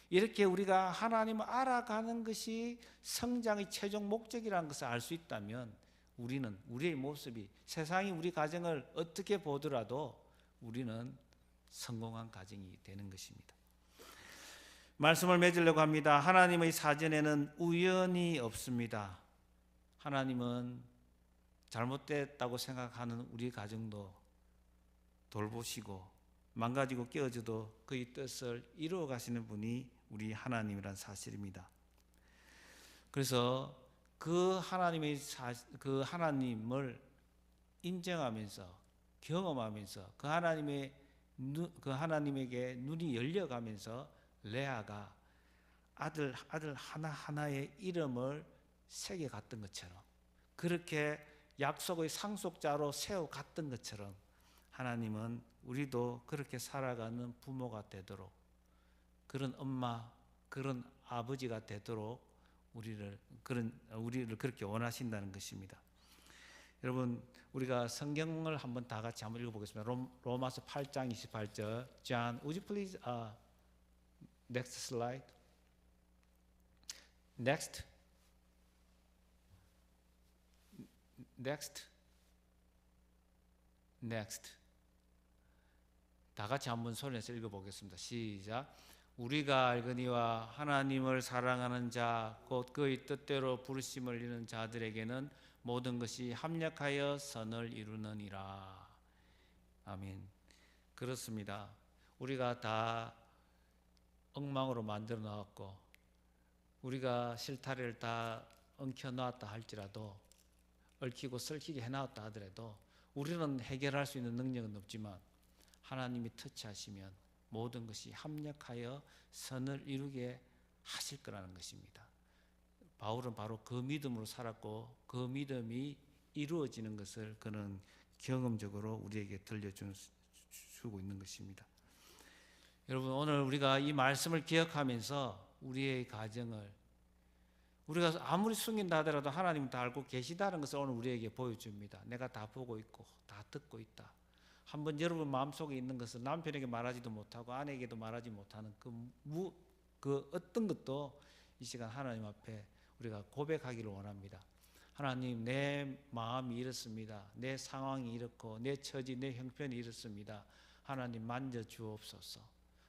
이렇게 우리가 하나님을 알아가는 것이 성장의 최종 목적이라는 것을 알 수 있다면 우리는 우리의 모습이 세상이 우리 가정을 어떻게 보더라도 우리는 성공한 가정이 되는 것입니다. 말씀을 맺으려고 합니다. 하나님의 사전에는 우연이 없습니다. 하나님은 잘못됐다고 생각하는 우리 가정도 돌보시고 망가지고 깨어져도 그의 뜻을 이루어 가시는 분이 우리 하나님이란 사실입니다. 그래서 그 하나님을 인정하면서 경험하면서 그 하나님에게 눈이 열려가면서 레아가 아들 하나하나의 이름을 새겨갔던 것처럼, 그렇게 약속의 상속자로 세워갔던 것처럼 하나님은 우리도 그렇게 살아가는 부모가 되도록, 그런 엄마, 그런 아버지가 되도록 우리를 그렇게 원하신다는 것입니다. 여러분, 우리가 성경을 한번 다 같이 한번 읽어보겠습니다. 로마서 8장 28절. John, would you please next slide? Next. 다 같이 한번 소리내서 읽어보겠습니다. 시작. 우리가 알거니와 하나님을 사랑하는 자 곧 그의 뜻대로 부르심을 이루는 자들에게는 모든 것이 합력하여 선을 이루느니라. 아멘. 그렇습니다. 우리가 다 엉망으로 만들어 놨고 우리가 실타래를 다 엉켜 놨다 할지라도, 얽히고 설키게 해놨다 하더라도 우리는 해결할 수 있는 능력은 없지만 하나님이 터치하시면 모든 것이 합력하여 선을 이루게 하실 거라는 것입니다. 바울은 바로 그 믿음으로 살았고 그 믿음이 이루어지는 것을 그는 경험적으로 우리에게 들려주고 있는 것입니다. 여러분, 오늘 우리가 이 말씀을 기억하면서 우리의 가정을, 우리가 아무리 숨긴다 하더라도 하나님은 다 알고 계시다는 것을 오늘 우리에게 보여줍니다. 내가 다 보고 있고 다 듣고 있다. 한번 여러분 마음속에 있는 것을 남편에게 말하지도 못하고 아내에게도 말하지 못하는 그 어떤 것도 이 시간 하나님 앞에 우리가 고백하기를 원합니다. 하나님, 내 마음이 이렇습니다. 내 상황이 이렇고 내 처지, 내 형편이 이렇습니다. 하나님 만져 주옵소서.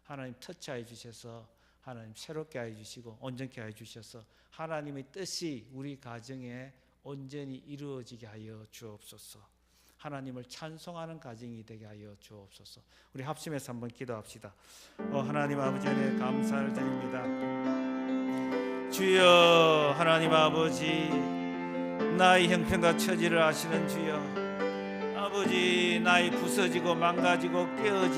하나님 터치하여 주셔서 하나님 새롭게 하여 주시고 온전케 하여 주셔서 하나님의 뜻이 우리 가정에 온전히 이루어지게 하여 주옵소서. 하나님을 찬송하는 가정이 되게 하여 주옵소서. 우리 합심해서 한번 기도합시다. 하나님 아버지 안에 감사를 드립니다. 주여, 하나님 아버지, 나의 형편과 처지를 아시는 주여, 아버지, 나의 부서지고 망가지고 깨어진